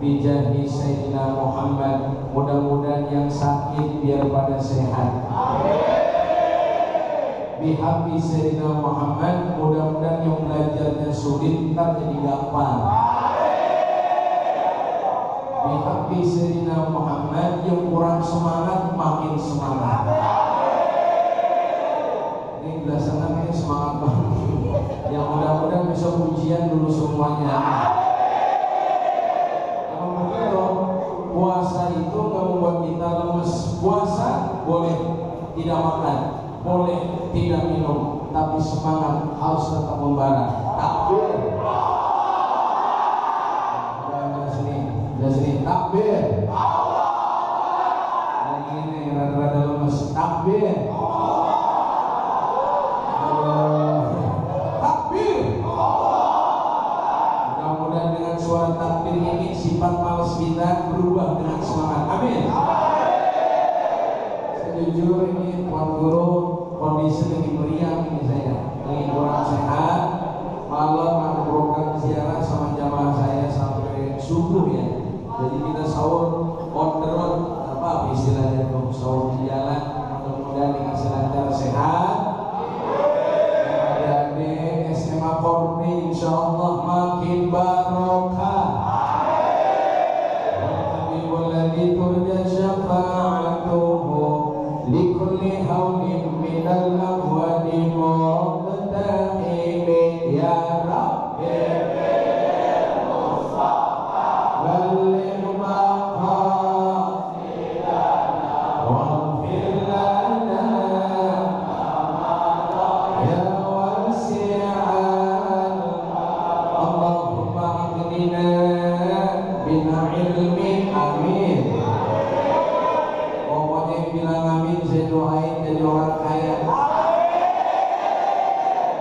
bijahi Sayyidina Muhammad. Mudah-mudahan yang sakit biar pada sehat. Bihabi Sayyidina Muhammad, mudah-mudahan yang belajarnya sulit ntar jadi gampang. Bihabi Sayyidina Muhammad, yang kurang semangat makin semangat. Ini belasangan semangat banget. Yang mudah-mudahan besok ujian dulu semuanya. Puasa itu nggak membuat kita lemes. Puasa boleh tidak makan, boleh tidak minum, tapi semangat harus tetap membara. Takbir. Udah sini takbir. Nah, ini rada-rada lemes. Takbir. Takbir. Mudah-mudahan dengan suara takbir ini sifat malas kita berubah dengan semangat. Amin. Sejujur ini Tuan Guru kondisi lagi meriang ini, saya lagi kurang sehat. Malam ada program ziarah sama jamaah saya sampai subuh ya. Jadi kita sahur on the road, apa istilahnya itu, sahur di jalan. Mudah-mudahan dikasih lancar sehat. Adik SMA Korni insyaallah makin barokah. Walladzi turja syafa'atuhu likulli haulin minal ahwadi muqtahimi ya Rabbi bil Mustafa balligh maqasidana waghfir lana ya wasi'al Allahumma aghnina bina ilmin. Amin. Pokoknya yang bilang amin saya doain jadi orang kaya.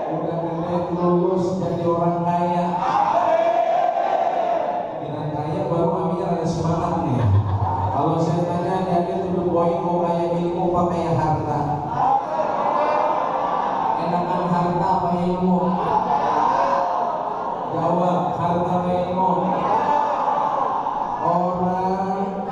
Udah gede lulus jadi orang kaya. Bilang kaya baru amin ada semangat nih. Kalau saya tanya jadi tuh poin mau kaya ilmu apa kaya harta? Enakan harta apa ilmu? Jawab, harta apa ilmu? Orang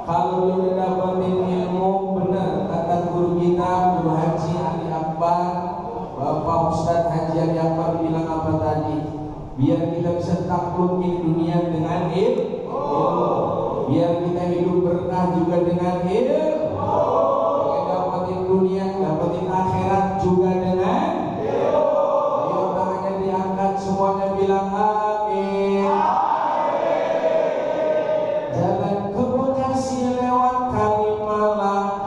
kalau dia udah dapetin ilmu benar, kata guru kita Guru Haji Ali Akbar, Bapak Ustadz Haji Ali Akbar bilang apa tadi? Biar kita bisa taklukin dunia dengan ilmu, biar kita hidup berkah juga dengan ilmu, kita dapetin dunia, dapetin akhirat juga dengan ilmu. Ayo tangannya diangkat semuanya bilang amin. Jalan ke Bekasi lewat Kalimalang.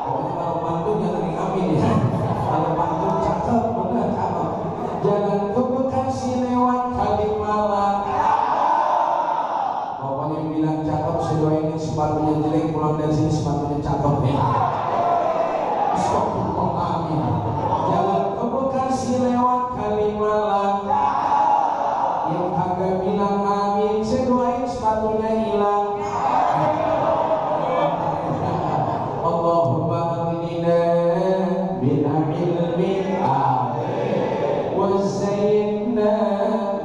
Pokoknya kalau pantun jangan diambil ya. Kalau pantun cakep, benar cakep. Jalan ke Bekasi lewat Kalimalang. Pokoknya yang bilang cakep, saya doain sepatunya jelek pulang dari sini sepatunya cakep ya. Amin. Jalan ke Bekasi lewat Kalimalang. Yang kagak bilang amin, saya doain sepatunya hilang. Allahumma aghnina bina ilmin amin wa zayyinna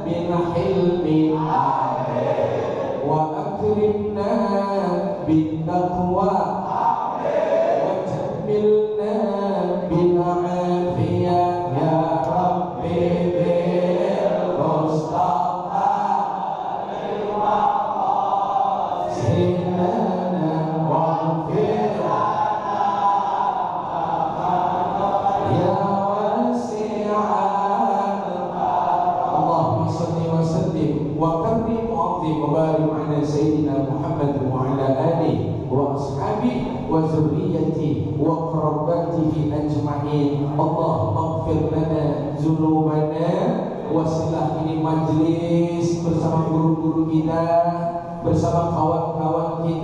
bina hilmin amin wa akrimna bin taqwa amin wa jammilna bina afiyah ya Rabbi bil Mustafa Sayyidina waghfir lana ya wasi'al. Allahumma salli wa sallim wa karrim wa azim wa barik ala Sayyidina Muhammad wa ala alihi wa ashabihi wa zurriyyatihi wa qurabatihi ajma'in. Allahumma ighfir lana dzunubana. Wasilah ini majlis bersama guru-guru kita, bersama kawan-kawan kita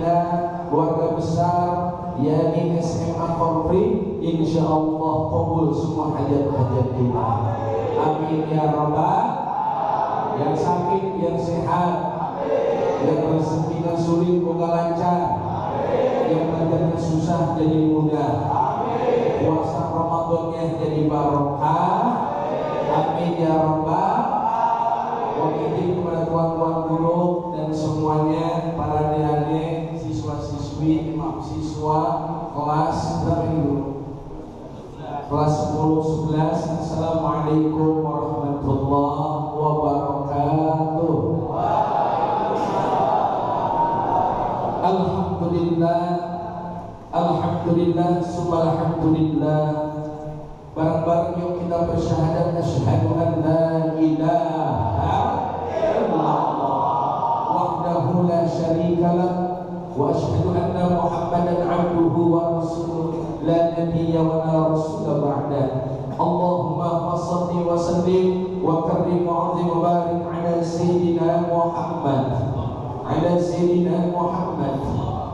SMA Korpri, insya Allah kabul semua hajat-hajat kita. Amin ya Rabbal. Yang sakit yang sehat, yang rezekinya sulit semoga lancar, yang belajarnya susah jadi mudah, puasa Ramadannya jadi barokah. Amin ya Rabbal. Izin kepada tuan-tuan guru dan semuanya, para adik-adik, siswa-siswi, siswa kelas berapa ini dulu? Kelas 10-11. Assalamualaikum warahmatullahi wabarakatuh. Alhamdulillah, alhamdulillah, subhanallah. Bareng-bareng yuk kita bersyahadat asyhadu an la ilaha illallah wahdahu la syarikalah wa asyhadu anna Muhammadan abduhu wa rasuluh la nabiyya wa la rasula ba'da. Allahumma shalli wa sallim wa karrim wa 'azim wa barik ala sayyidina Muhammad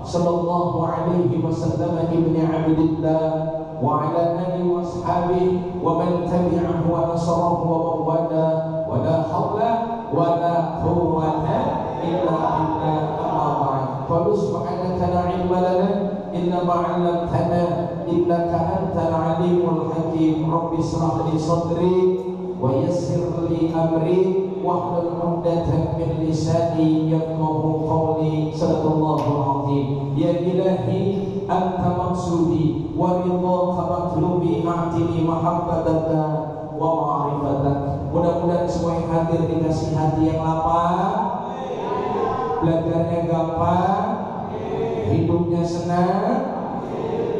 sallallahu alaihi wasallam ibni abdillah wa ala alihi wa ashabihi wa man tabi'ahu wa nasarahu wa mawada wa la hawla wa la quwwata illa billah. Amma ba'd. Qul subhanaka la ilma lana illa ma 'allamtana innaka antal alimul hakim. Rabbi shrah li sadri wa yassir li amri wahlul 'uqdatam min lisani yafqahu qawli. Sadaqallahul azim. Ya ilahi anta maksudi wa ridhaka matlubi, a'tini mahabbataka wa ma'rifatak. Mudah-mudahan semua yang hadir dikasih hati yang lapang, belajarnya gampang, hidupnya senang.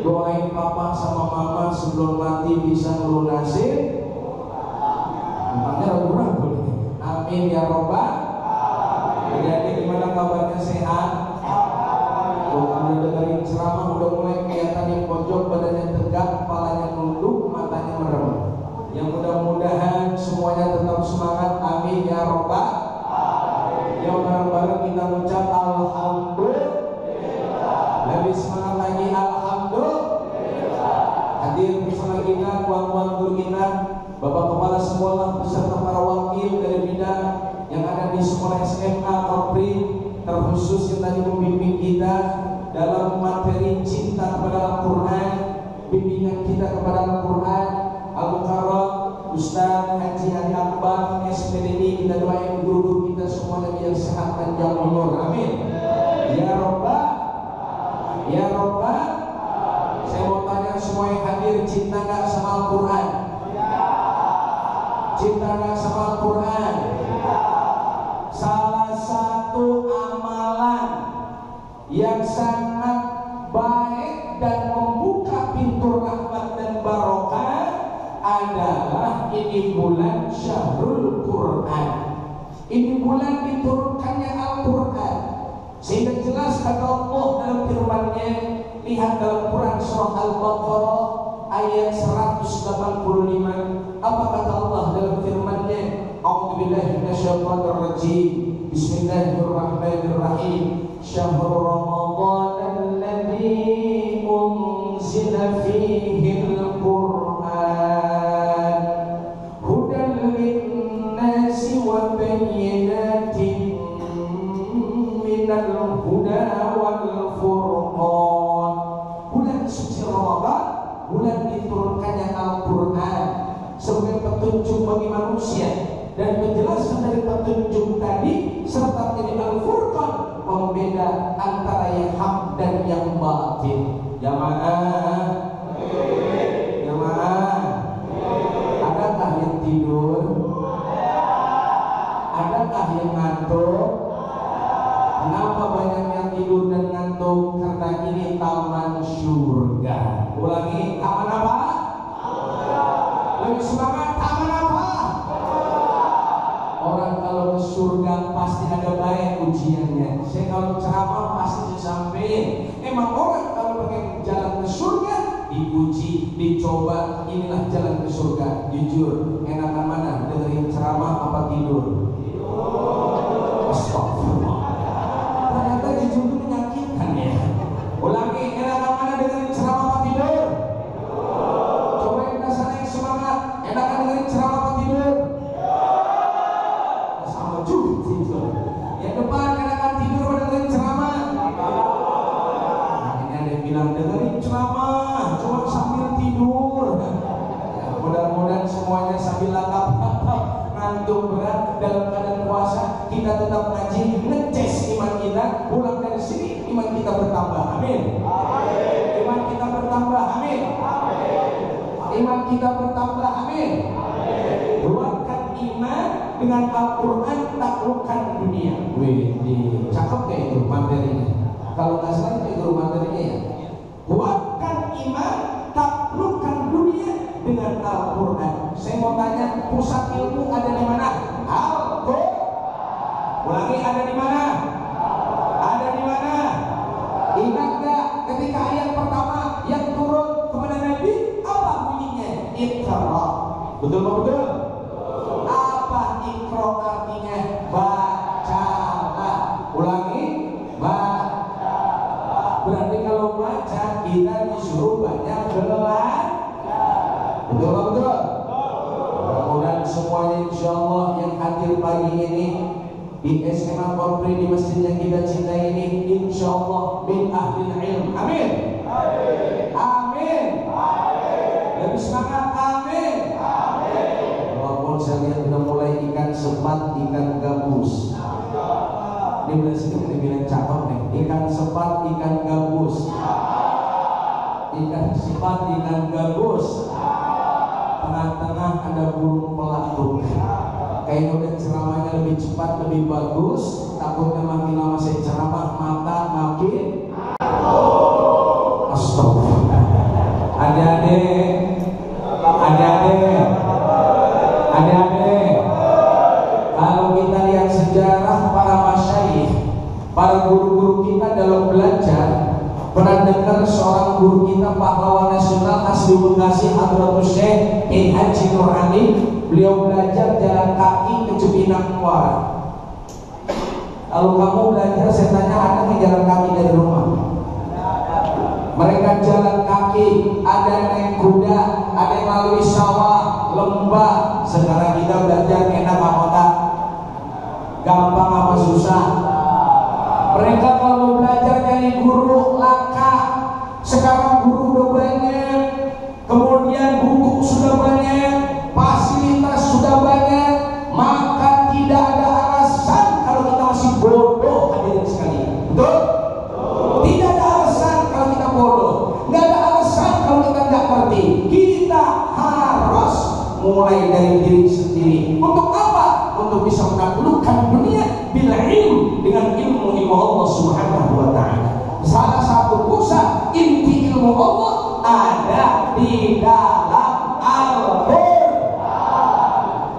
Doain papa sama mama sebelum mati bisa melunasin. Makanya ragu-ragu. Amin ya Rabbal. Jadi gimana kabarnya, sehat? Kalau dengerin ceramah udah mulai kelihatan yang pojok badannya tegak, kepalanya nunduk, matanya merem. Yang mudah-mudahan semuanya tetap semangat. Amin ya Rabbal. Yang bareng-bareng kita ucap alhamdulillah. Lebih semangat lagi alhamdulillah. Hadir bersama kita tuan-tuan guru kita, Bapak Kepala Sekolah beserta para wakil dari bidang yang ada di sekolah SMA Korpri, terkhusus yang tadi membimbing kita dalam materi cinta kepada Al-Quran, bimbingan kita kepada Al-Quran, Al-Mukarram Ustaz Haji Ali Akbar SPDI. Kita doain guru-guru kita semuanya biar sehat panjang umur. Amin ya Rabbal. Ya Rabbal. Saya mau tanya semua yang hadir, cinta gak sama Al-Quran? Cinta gak sama Al-Quran? Salah satu amalan yang sangat baik dan membuka pintu rahmat dan barokah adalah ini bulan Syahrul Quran. Ini bulan diturunkannya Al-Quran, sehingga jelas kata Allah dalam firman-Nya. Lihat dalam Quran surah Al-Baqarah ayat 185. Apa kata Allah dalam firman-Nya? A'udzubillahi minasyaitonir rajim. Bismillahirrahmanirrahim. Syahrul Ramadan alladzi unzila fihi al-Qur'an hudan lin-nasi wa bayyinatin minal huda wal furqan. Bulan suci Ramadan, bulan diturunkannya Al-Quran sebagai petunjuk bagi manusia dan menjelaskan dari petunjuk tadi serta menjadi Al-Furqan, pembeda antara yang hak dan yang batil. Jamaah, jamaah, adakah yang tidur? Adakah yang ngantuk? Kenapa banyak yang tidur dan ngantuk? Karena ini taman surga. Ulangi, taman apa? Lebih semangat, taman apa? Orang kalau ke surga pasti ada baik ujiannya. Saya kalau ceramah pasti disampaikan. Emang orang kalau pengen jalan ke surga diuji, dicoba. Inilah jalan ke surga. Jujur, enakan mana? Dengerin ceramah apa tidur? Astagfirullah. Ternyata jujur itu menyakitkan ya. Ulangi, enakan mana dengerin ceramah apa tidur? amin. Iman kita bertambah, amin. Iman kita bertambah, amin. Kuatkan iman dengan Al-Quran, taklukkan dunia. Wih, cakep kayak itu materinya. Kalau nggak salah itu guru materinya ya. Kuatkan iman, taklukkan dunia dengan Al-Quran. Saya mau tanya, pusat ilmu ada di mana? Al-Quran. Ulangi, ada di mana? Ada di mana? Ingat gak ketika ayat pertama yang turun kepada Nabi, apa bunyinya? Iqra. Betul apa betul? Apa Iqra artinya? Bacalah. Ulangi, baca. Berarti kalau baca kita disuruh banyak belajar. Betul apa betul? Mudah-mudahan semuanya insyaallah yang hadir pagi ini di SMA Korpri di masjid yang kita cintai ini insyaallah min ahlil ilm. Amin. Amin. Lebih semangat, amin. Walaupun saya lihat sudah mulai ikan sepat, ikan gabus. Ini berarti kita dibilang cakep nih. Ikan sepat, ikan gabus. Ikan sepat, ikan gabus. Tengah-tengah ada burung pelatuk. Kayaknya udah ceramahnya lebih cepat, lebih bagus. Takutnya makin lama saya ceramah mata makin astagfirullah. Adik-adik, kalau kita lihat sejarah para masyayikh, para guru-guru kita dalam belajar, pernah dengar seorang guru kita pahlawan nasional asli Bekasi, Hadratus Syekh Haji Nur Ali. Beliau belajar jalan kaki ke Cipinang Muara. Kalau kamu belajar, saya tanya, ada nggak jalan kaki dari rumah? Mereka jalan kaki, ada yang naik kuda, ada yang melalui sawah, lembah. Sekarang kita belajar enak apa tak? Gampang apa susah? Mereka kalau belajar dari guru laka. Sekarang guru udah banyak, kemudian buku sudah banyak, fasilitas sudah banyak, maka tidak ada alasan kalau kita masih bodoh, hadirin sekalian. Betul? Tidak ada alasan kalau kita bodoh, nggak ada alasan kalau kita nggak ngerti. Kita harus mulai dari diri sendiri. Untuk apa? Untuk bisa menaklukkan dunia bila ilmu, dengan ilmu Allah Subhanahu wa Ta'ala. Salah satu pusat inti ilmu Allah ada di dalam Al-Quran.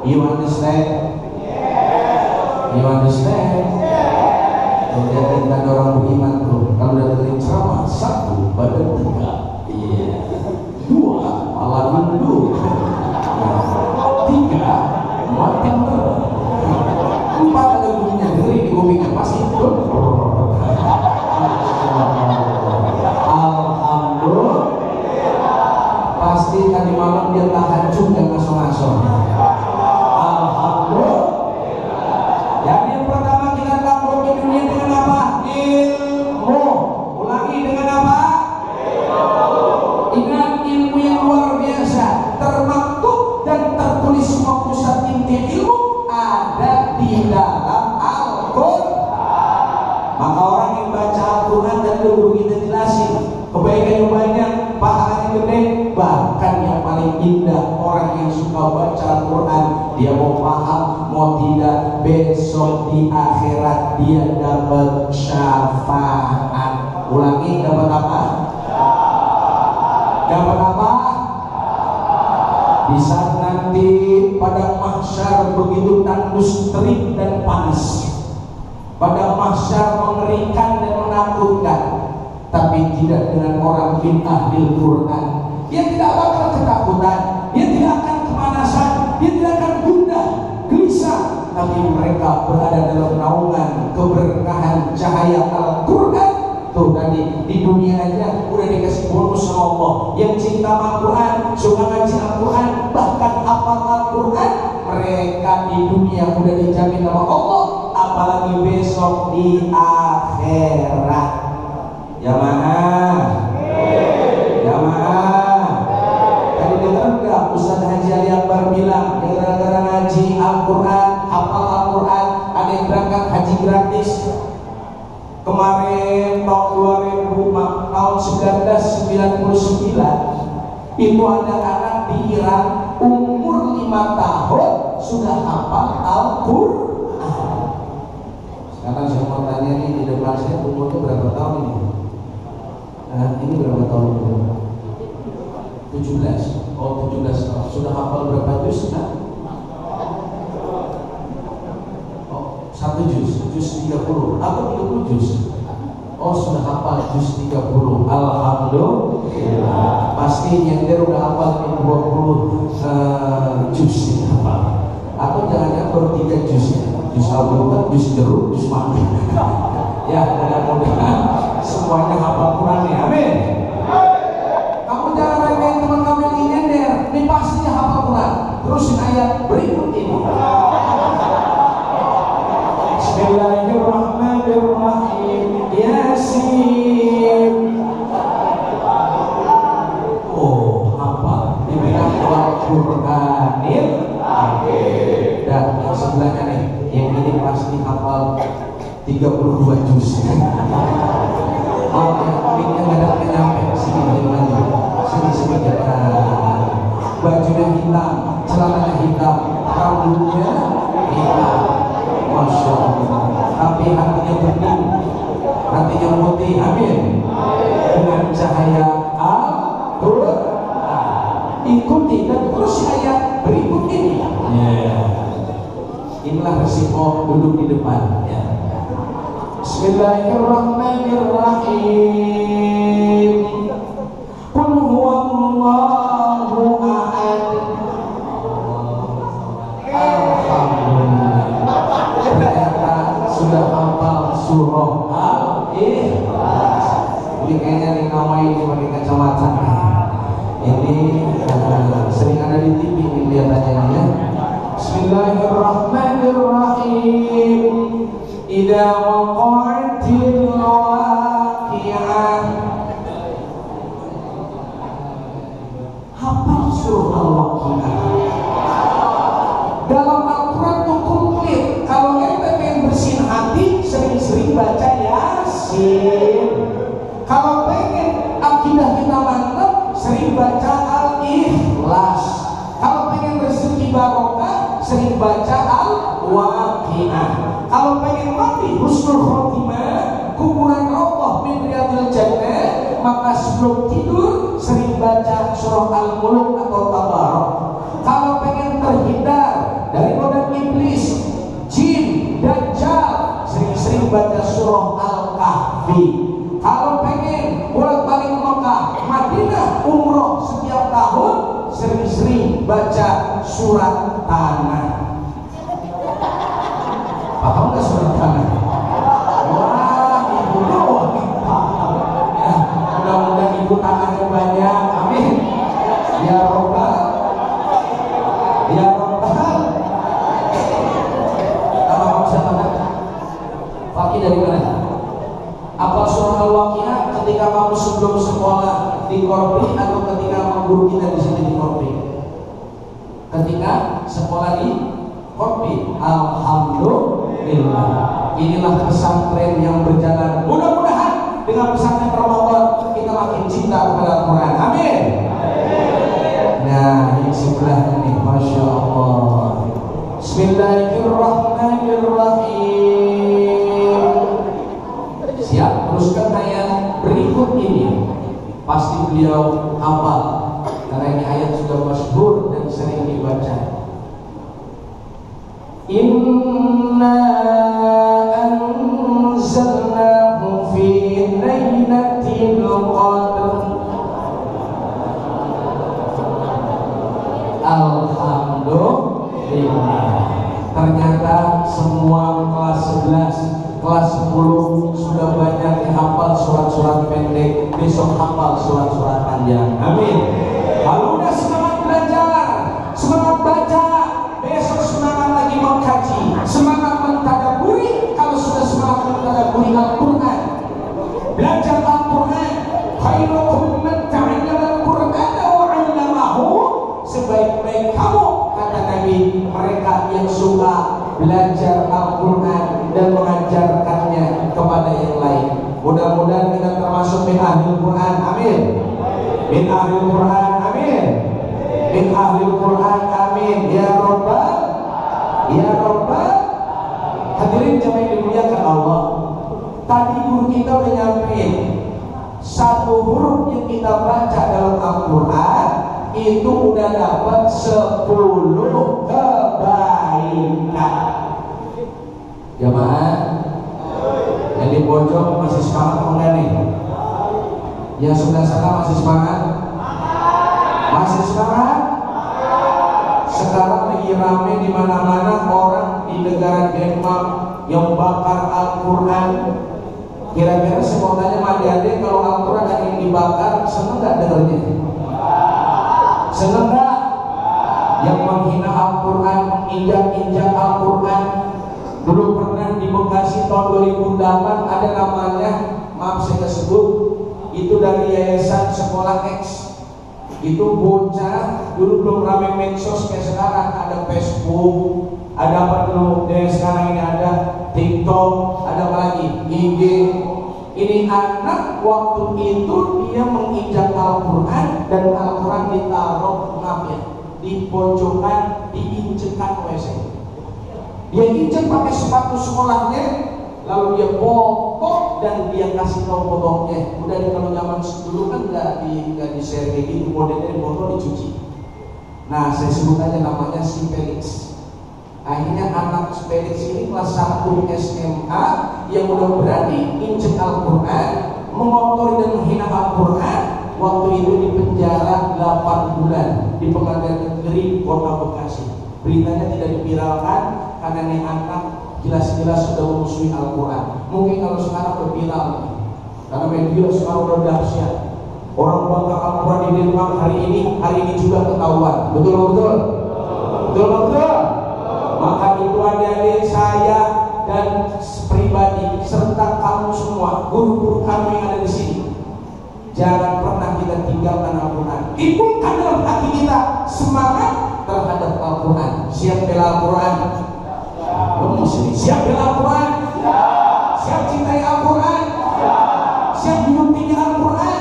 You understand? You understand? Ternyata ada orang beriman tuh, kalau udah dengerin ceramah, satu badan tegak, dua malah nunduk, tiga mata merah, empat ada bunyinya ngeri di kupingnya pasti itu. Alhamdulillah, pasti tadi malam dia tahajud dan ngaso-ngaso. Alhamdulillah. Jadi yang pertama kita takluk di dunia dengan apa? Ilmu. Ulangi, dengan apa? Ingat, ilmu yang luar biasa, termaktub dan tertulis semua pusat inti ilmu ada di dalam Al-Quran. Maka orang yang baca Al-Quran, dan dulu kita jelasin, kebaikannya banyak, pahalanya gede. Bahkan yang paling indah, orang yang suka baca Al-Quran, dia mau paham mau tidak, besok di akhirat dia dapat syafaat. Ulangi, dapat apa? Dapat apa? Di saat nanti pada mahsyar begitu tandus, terik dan panas, pada mahsyar mengerikan dan menakutkan, tapi tidak dengan orang bin ahlil Quran. Dia tidak bakal ketakutan, dia tidak akan kemanasan, dia tidak akan gundah, gelisah, tapi mereka berada dalam naungan keberkahan cahaya Al-Quran. Tuh tadi di dunia aja udah dikasih bonus sama Allah. Yang cinta Al-Quran, suka ngaji Al-Quran, bahkan hafal Al-Quran, mereka di dunia udah dijamin sama Allah, apalagi besok di akhirat. Jamaah, jamaah. Tadi dengar nggak Ustaz Haji Ali Akbar bilang, yang gara-gara ngaji Al-Quran, hafal Al-Quran, ada yang berangkat haji gratis. Kemarin tahun Begitu ada anak di Iran umur 5 tahun sudah hafal Al-Quran. Sekarang saya mau tanya nih, di depan saya umurnya berapa tahun ini? Nah, ini berapa tahun? 17. Oh, 17 tahun. Sudah hafal berapa juz? Nah? Oh, 1 juz 30. Apa 30 juz? Oh, sudah hafal juz 30. Alhamdulillah. Pasti nyender udah hafal 20 juz ini hafal. Atau jangan-jangan baru 3 juz ya. Juz Al-Quran, juz jeruk, juz madu. Ya, mudah-mudahan semuanya hafal Quran ya. Amin. Kamu jangan remehin teman kamu yang nyender. Ini pastinya hafal Quran. Terusin ayat berikut ini. Bismillahirrahmanirrahim. Yasin. Oh, hafal. Dibilang Al-Quranil Hakim. Dan yang sebelahnya nih, yang ini pasti hafal 32 juz. Oh, yang nggak ada nyampe sini lagi. Sini bajunya hitam, celananya hitam, rambutnya hitam. Masya Allah. Tapi hatinya bening, hatinya putih. Amin. Dengan cahaya Al-Quran. Ikuti dan terus ayat berikut ini. Inilah resiko duduk di depan. Ya. Bismillahirrahmanirrahim. Qul huwallahu ahad. Alhamdulillah. Ternyata sudah hafal surah Al-Ikhlas. Ini kayaknya nih namanya pakai kacamata. Ini sering ada di TV ini kelihatannya ya. Bismillahirrahmanirrahim. Idza waqa'atil waqi'ah. Hafal surah Al-Waqi'ah. Dalam Al-Quran itu komplit. Kalau ente pengen bersihin hati, sering-sering baca Yasin. Kalau pengen akidah kita mantap, sering baca Al-Ikhlas. Kalau pengen rezeki barokah, sering baca Al-Waqi'ah. Kalau pengen mati husnul khotimah, kuburan Allah min riyadil jannah, maka sebelum tidur sering baca surah Al-Mulk atau Tabarak. Kalau pengen terhindar dari godaan iblis, jin, dajjal, sering-sering baca surah Al-Kahfi. Kalau pengen bolak-balik Mekah, Madinah, umroh setiap tahun, sering-sering baca surat Tanah. Paham nggak surat Tanah? Wah, ibu doang paham. Ya, mudah-mudahan ibu tangannya banyak. Amin. Ya Rabbal. Ya Rabbal. Apa kamu siapa? Fakih dari mana? Apa surah Al-Waqi'ah ketika kamu sebelum sekolah di Korpi atau ketika guru kita di sini di Korpi? Ketika sekolah di Korpi. Alhamdulillah. Inilah pesantren yang berjalan. Mudah-mudahan dengan pesantren Ramadan kita makin cinta kepada Al-Quran. Amin. Nah, yang sebelah ini, Masya Allah. Bismillahirrahmanirrahim. Siap? Teruskan ayat berikut ini. Pasti beliau hafal karena ini ayat sudah masyhur dan sering dibaca. Inna anzalnahu fi lailatul qadr. Alhamdulillah. Ternyata semua kelas 11, kelas 10 sudah banyak yang hafal surat-surat pendek. Besok hafal surat-surat panjang. Amin. Kalau udah semangat belajar, semangat baca, besok semangat lagi mengkaji, semangat mentadaburi. Kalau sudah semangat mentadaburi Al-Quran, belajar Al-Quran, khairukum man ta'allama Al-Quran wa 'allamahu. Sebaik-baik kamu, kata Nabi, mereka yang suka belajar Al-Quran dan mengajarkannya kepada yang lain. Mudah-mudahan kita termasuk min ahlul Quran. Amin. Min ahlul Quran. Amin. min ahlil Quran, amin ya rabbal ya rabbal. Hadirin jamaah dimuliakan Allah, tadi guru kita udah nyampein satu huruf yang kita baca dalam Al-Quran itu udah dapat 10 kebaikan. Jamaah yang di pojok masih semangat enggak nih? Yang sudah sana masih semangat? Masih semangat? Sekarang lagi rame di mana-mana orang di negara Denmark yang bakar Al-Quran. Kira-kira saya mau tanya sama adik-adik, kalau Al-Quran ada yang dibakar, seneng gak dengernya? Seneng gak? Yang menghina Al-Quran, menginjak-injak Al-Quran. Dulu pernah di Bekasi tahun 2008 ada namanya, maaf saya nggak sebut, itu dari Yayasan Sekolah X. Itu bocah, dulu belum rame medsos kayak sekarang, ada Facebook, ada apa dulu, dan sekarang ini ada TikTok, ada apa lagi, IG. Ini anak waktu itu dia menginjak Al-Quran dan Al-Quran ditaruh ngapnya di pojokan, diinjekan WC. Dia injek pakai sepatu sekolahnya, lalu dia potong dan dia kasih tahu potongnya. Udah nih, kalau zaman dulu kan nggak di share kayak gitu, modelnya dipotong dicuci. Nah, saya sebut aja namanya si Felix. Akhirnya anak Felix ini kelas 1 SMA yang udah berani injek Al-Quran, mengotori dan menghina Al-Quran, waktu itu di penjara 8 bulan di Pengadilan Negeri Kota Bekasi. Beritanya tidak diviralkan karena ini anak jelas-jelas sudah memusuhi Al-Quran. Mungkin kalau sekarang berviral, karena media sekarang udah dahsyat. Orang bakal Al-Quran di Denmark hari ini juga ketahuan. Betul? Maka itu adik-adik saya dan pribadi serta kamu semua, guru-guru kami yang ada di sini, jangan pernah kita tinggalkan Al-Quran. Timbulkan dalam hati kita semangat terhadap Al-Quran. Siap bela Al-Quran? Siap bela Al-Quran? Siap cintai Al-Quran? Siap hidup tinggi Al-Quran?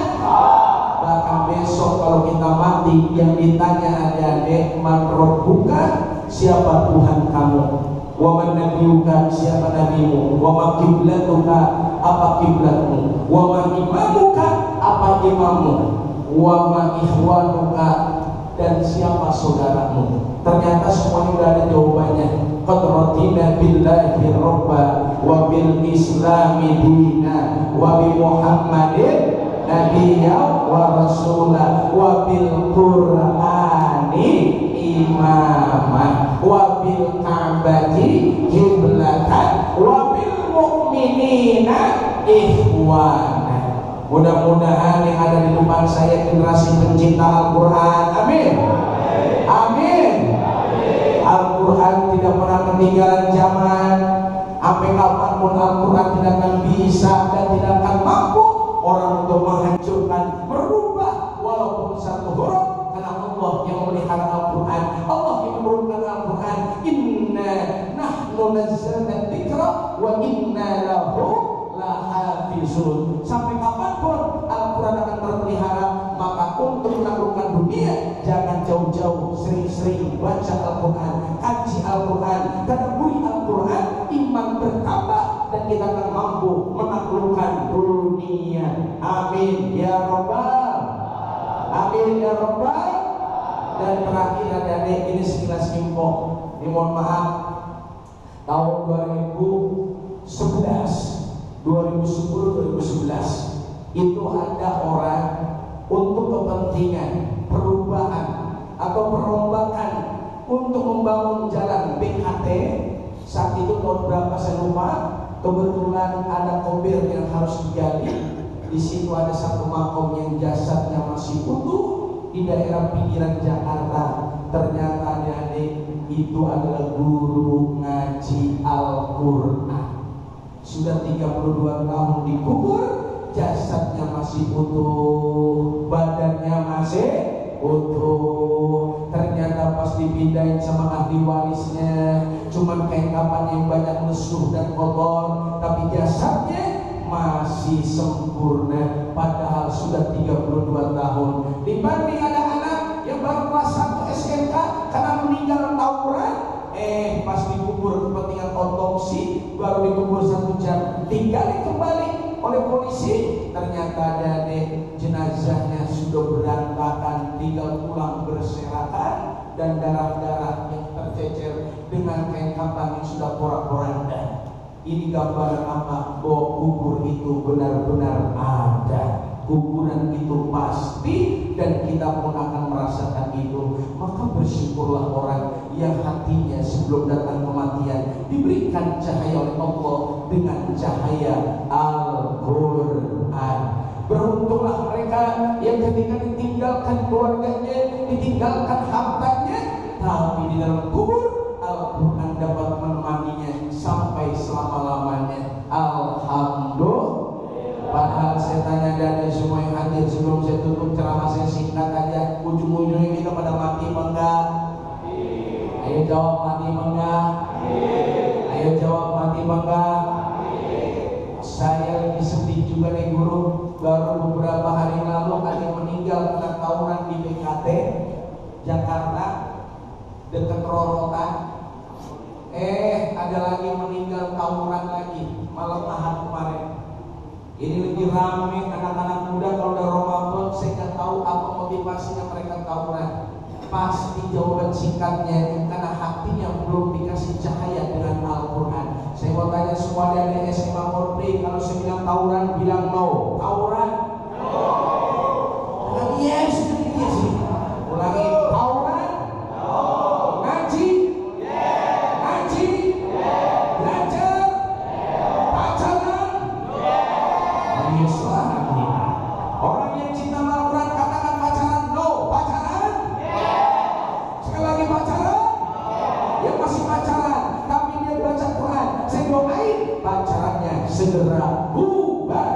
Bahkan besok kalau kita mati, yang ditanya adik-adik, man rabbuka, siapa Tuhan kamu? Wa man nabiyuka, siapa nabimu? Wa ma kiblatuka, apa kiblatmu? Wa ma imamuka, apa imammu? Wa ma ikhwanuka, dan siapa saudaramu? Ternyata semuanya udah ada jawabannya. Qad radina billahi rabba wa bil islami dina wa bi Muhammadin nabiyya wa rasulah wa bil qur'ani imamah wa bil ka'bati qiblatan wa bil mu'minina ikhwana. Mudah-mudahan yang ada di depan saya generasi pencinta Al-Quran. Amin. Amin. Al-Quran tidak pernah ketinggalan zaman. Sampai kapanpun Al-Quran tidak akan bisa dan tidak akan mampu orang untuk menghancurkan, merubah walaupun satu huruf, karena Allah yang memelihara Al-Quran, Allah yang menurunkan Al-Quran. Inna nahnu nazzalna dzikra wa inna lahu lahafizun. Sampai kapanpun Al-Quran akan terpelihara. Maka untuk menaklukkan dunia, jangan jauh-jauh, sering-sering baca Al-Quran, kaji Al-Quran, tadabburi Al-Quran, iman bertambah dan kita akan mampu menaklukkan dunia. Amin ya rabbal, amin ya rabbal. Dan terakhir adik-adik, ini sekilas info, ini mohon maaf, tahun 2010-2011 itu ada orang untuk kepentingan perubahan atau perombakan untuk membangun jalan BKT. Saat itu tahun berapa saya lupa, kebetulan ada kobir yang harus digali. Di situ ada satu makom yang jasadnya masih utuh di daerah pinggiran Jakarta. Ternyata adik itu adalah guru ngaji Al-Quran. Sudah 32 tahun dikubur, jasadnya masih utuh, badannya masih utuh. Ternyata pas dipindahin sama ahli warisnya, cuman kain kapan yang banyak lesuh dan kotor, tapi jasadnya masih sempurna. Padahal sudah 32 tahun. Dibanding ada anak yang baru kelas 1 tinggal tawuran, pas dikubur kepentingan otopsi baru dikubur 1 jam, tinggal kembali oleh polisi, ternyata dade jenazahnya sudah berantakan, tinggal tulang berserakan dan darah-darah yang tercecer dengan kain kafan yang sudah porak-poranda. Ini gambaran apa? Bahwa kubur itu benar-benar ada, kuburan itu pasti, dan kita pun akan merasakan itu. Maka bersyukurlah orang yang hatinya sebelum datang kematian diberikan cahaya oleh Allah dengan cahaya Al-Quran. Beruntunglah mereka yang ketika ditinggalkan keluarganya, ditinggalkan hartanya, tapi di dalam kubur Al-Quran dapat menemaninya sampai selama-lamanya. Alhamdulillah. Padahal saya tanya dari semua yang hadir sebelum saya tutup ceramah saya singkat aja, ujung-ujungnya kita pada mati apa enggak? Ayo jawab, mati apa enggak? Ayo jawab, mati apa enggak? Saya lagi sedih juga nih guru. Baru beberapa hari lalu ada yang meninggal karena tawuran di BKT Jakarta dekat Rorotan. Ada lagi meninggal tawuran lagi malam Ahad kemarin. Ini lebih ramai anak-anak muda. Kalau udah Ramadan saya nggak tahu apa motivasinya mereka tawuran. Pasti jawaban singkatnya karena hatinya belum dikasih cahaya dengan Al-Quran. Saya mau tanya semua dari SMA Murni, kalau saya bilang tawuran bilang no. Tawuran no. Ulangi yes, yes. Ulangi tawuran no. Ngaji yes. Ngaji yes. Belajar yes. Pacaran yes. Yes lagi. Orang yang cinta Al-Quran katakan pacaran no. Pacaran yes. Sekali lagi pacaran yes. Dia masih pacaran tapi dia baca Quran, saya doain pacarannya segera bubar.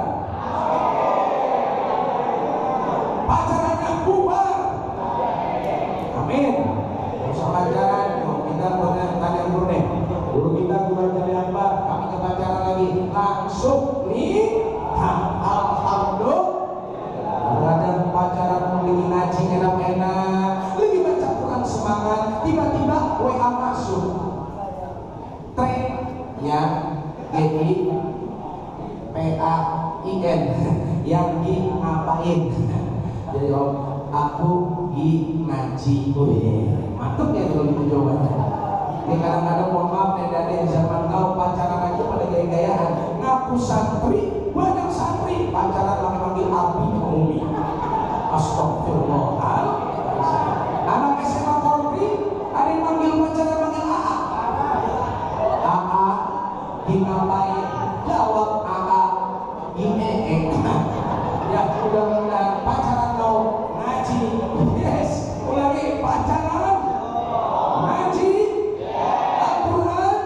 Pacarannya bubar. Amin. Usah pacaran, kita tanya dulu nih. Guru kita bukan dari apa? Kami ke pacaran lagi, langsung nikah. Alhamdulillah. Kadang pacaran memiliki ngaji enak-enak, lagi baca Quran semangat, tiba-tiba WA masuk. Tren ya, GI PAIN yang di ngapain? Jadi aku di ngaji. Mantap ya kalau gitu jawabannya. Ini kadang-kadang mohon maaf nih dari zaman now pacaran aja pada gaya-gayaan. Ngaku santri, banyak santri pacaran panggil Abi Umi. Astagfirullahaladzim. Anak SMA Korpi ada yang manggil pacaran panggil AA. AA ngapain? Jawab AA ini. Ya mudah-mudahan pacaran kau ngaji. Yes. Ulangi, pacaran ngaji. Al-Quran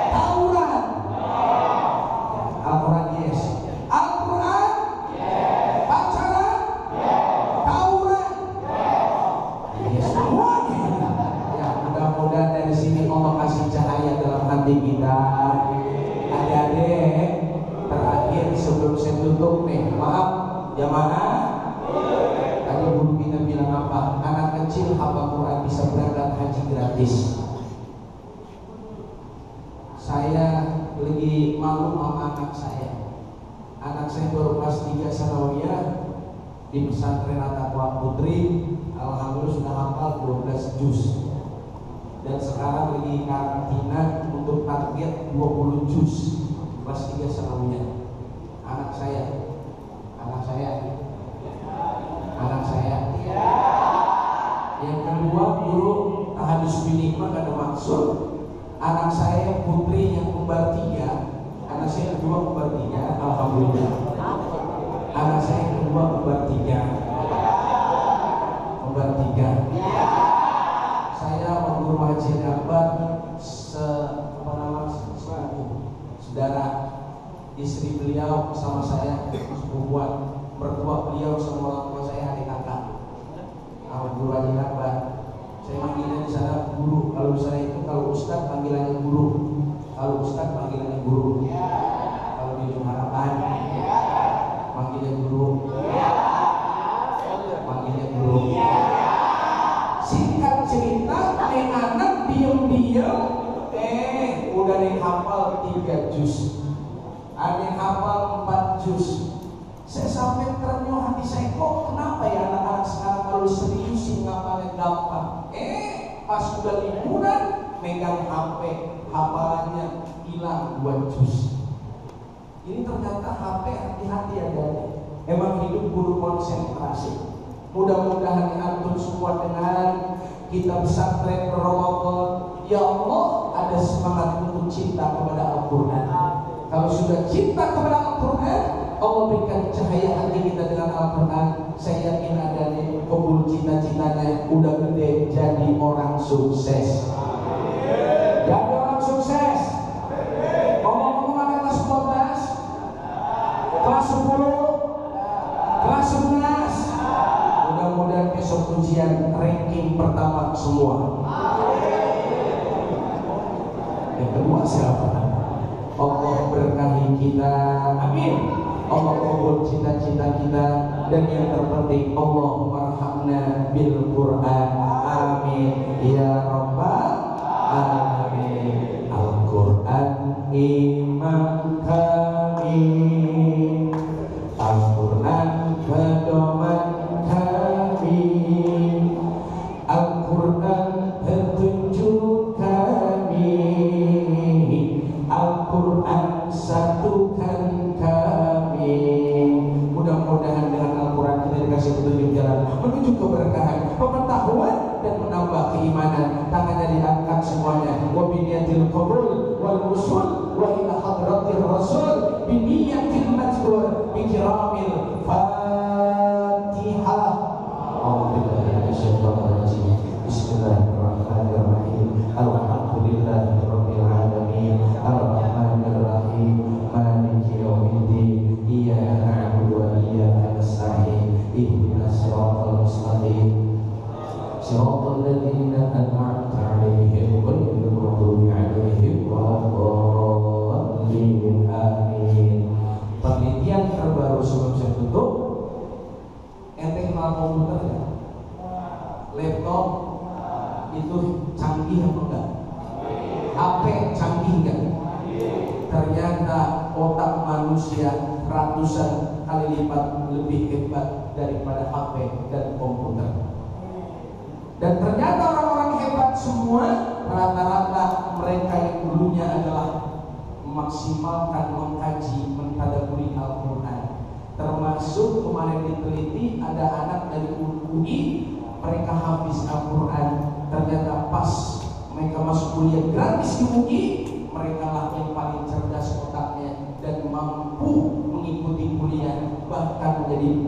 tawuran. Al-Quran yes. Al-Quran pacaran tawuran yes. Semuanya. Ya mudah-mudahan dari sini Allah kasih cahaya dalam hati kita. Adik-adik, terakhir sebelum saya tutup nih, maaf jamaah. Tadi guru kita bilang apa? Anak kecil hafal Quran bisa berangkat haji gratis. Saya lagi malu sama anak saya. Anak saya baru kelas 3 sanawiyah di pesantren At-Taqwa Putri. Alhamdulillah sudah hafal 12 juz. Dan sekarang lagi karantina untuk target 20 juz kelas 3 sanawiyah. Anak saya yang kedua guru tahadus binikmah ada maksud. Anak saya putri yang kembar 3. Anak saya yang kedua kembar 3. Alhamdulillah. Anak saya yang kedua kembar 3. Saya guru Haji Akbar saudara istri beliau sama saya sepupuan, mertua beliau sama orang tua saya adik kakak. Guru Haji Akbar. Saya manggilnya di sana guru. Kalau saya itu kalau ustaz panggilannya guru. Kalau ustaz panggilannya guru. Kalau di harapan panggilnya guru. Panggilnya guru. Singkat cerita, hafal 3 juz, ada yang hafal 4 juz. Saya sampai terenyuh hati saya, kok kenapa ya anak-anak sekarang kalau seriusin ngapalnya gampang, pas udah liburan megang HP, hafalannya hilang 2 juz. Ini ternyata HP, hati-hati adik-adik, emang hidup guru konsentrasi. Mudah-mudahan antum semua dengan kita pesantren Ramadan, ya Allah, ada semangat untuk cinta kepada Al-Quran. Kalau sudah cinta kepada Al-Quran, Allah berikan cahaya hati kita dengan Al-Quran. Saya yakin ada nih kubur cita-citanya udah gede jadi orang sukses. Jadi orang sukses. Ngomong-ngomong ada kelas 12, kelas 10, kelas 11. Mudah-mudahan besok ujian ranking pertama semua. Yang kedua siapa? Allah berkahi kita, amin. Allah kabul cita-cita kita, dan yang terpenting Allah marhamna bil Quran, amin ya rabbal alamin. Al-Quran imam kami, Al-Quran pedoman kami, Al-Quran petunjuk kami, Al-Quran satukan kami. Mudah-mudahan dengan Al-Quran kita dikasih petunjuk jalan menuju keberkahan, pengetahuan, dan menambah keimanan. Tangannya diangkat semuanya. Wa biniyatil qabul wal wusul wa ila hadratir rasul biniyatil majbur bi kiramil Fatihah. Bismillahirrahmanirrahim. Alhamdulillahirabbil alamin. Arrahmanirrahim. Maliki yaumiddin. Iyyaka na'budu wa iyyaka nasta'in. Ihdinas siratal mustaqim. Siratal ladzina an'amta 'alaihim ghairil maghdubi 'alaihim waladdallin. Amin. Penelitian terbaru sebelum saya tutup, ente kenal komputer ya? Laptop itu canggih apa enggak? HP canggih enggak? Ternyata otak manusia ratusan kali lipat lebih hebat daripada HP dan komputer. Dan ternyata orang-orang hebat semua rata-rata mereka yang dulunya adalah memaksimalkan mengkaji, mentadabburi Al-Quran. Termasuk kemarin diteliti ada anak dari UI, mereka habis Al-Quran. Ternyata pas mereka masuk kuliah gratis di UI, mereka lah yang paling cerdas otaknya dan mampu mengikuti kuliah, bahkan menjadi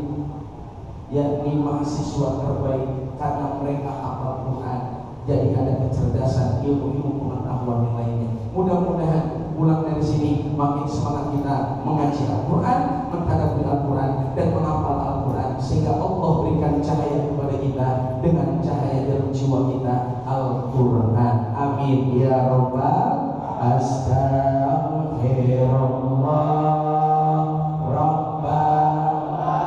yakni mahasiswa terbaik karena mereka hafal Quran. Jadi ada kecerdasan, ilmu-ilmu pengetahuan yang lainnya. Mudah-mudahan pulang dari sini makin semangat kita mengaji Al-Quran, mentadabbur Al-Quran, dan menghafal Al-Quran, sehingga Allah berikan cahaya kepada kita dengan cahaya dalam jiwa kita, Al-Quran. Amin ya rabbal. Astaghfirullah Rabbana.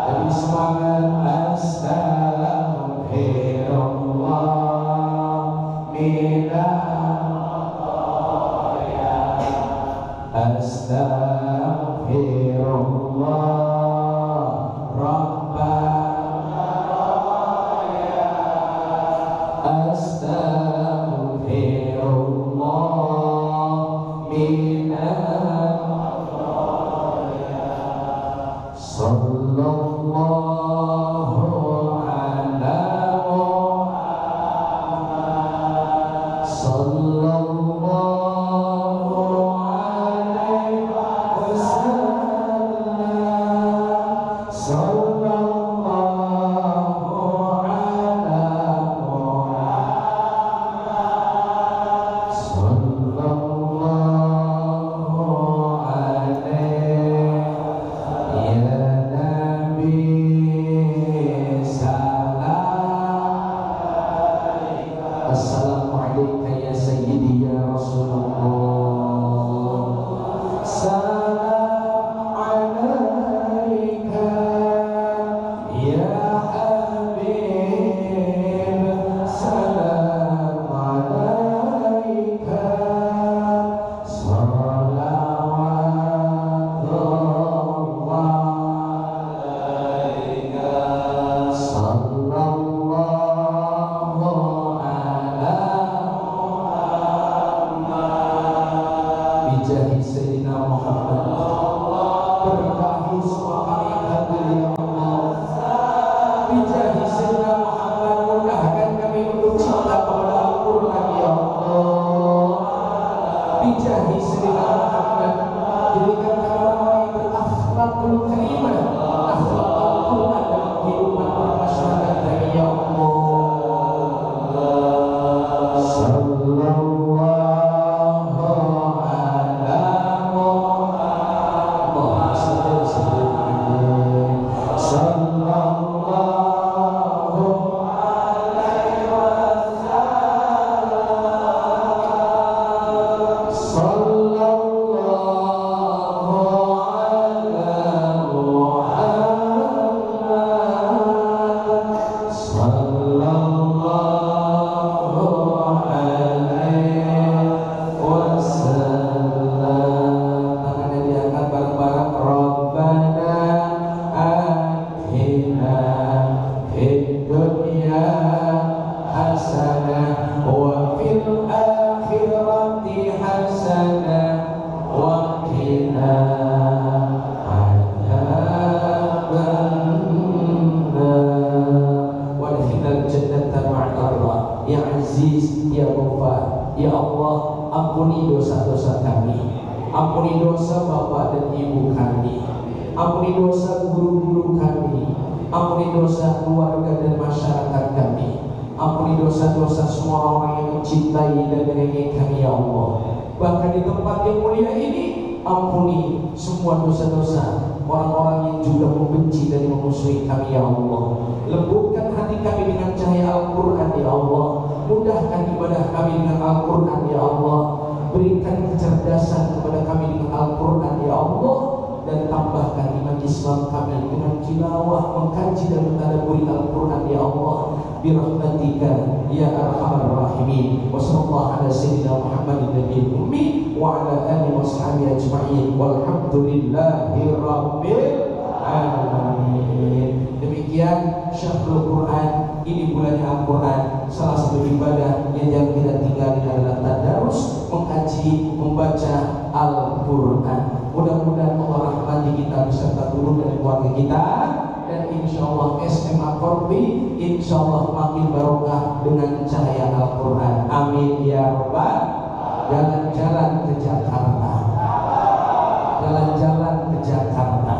Jadi semangat. Astaghfirullah Astaghfirullah Rabbana. Astaghfirullah minal khotaya. Sallallahu ala Muhammad. Sallallahu Nabi ibu kami, ampuni dosa guru-guru kami, ampuni dosa keluarga dan masyarakat kami, ampuni dosa-dosa semua orang yang mencintai dan menyayangi kami ya Allah. Bahkan di tempat yang mulia ini, ampuni semua dosa-dosa orang-orang yang juga membenci dan memusuhi kami ya Allah. Lembutkan hati kami dengan cahaya Al-Quran ya Allah. Mudahkan ibadah kami dengan Al-Quran ya Allah. Berikan kecerdasan kepada kami dengan Al-Quran ya Allah. Dan tambahkan iman Islam kami dengan tilawah, mengkaji dan mentadabburi Al-Quran ya Allah. Birahmatika ya arhamar rahimin. Wa sallallahu ala sayyidina Muhammadin nabiyil ummi wa ala alihi wa sahbihi ajma'in. Walhamdulillahi rabbil alamin. Demikian Syahrul Quran, ini bulannya Al-Quran. Salah satu ibadah yang jangan kita tinggalin adalah tadarus, mengkaji, membaca Al-Quran. Mudah-mudahan Allah rahmati kita beserta guru dan keluarga kita. Dan insya Allah SMA Korbi insya Allah makin barokah dengan cahaya Al-Quran. Amin ya Rabbal. Jalan-jalan ke Jakarta, jalan-jalan ke Jakarta.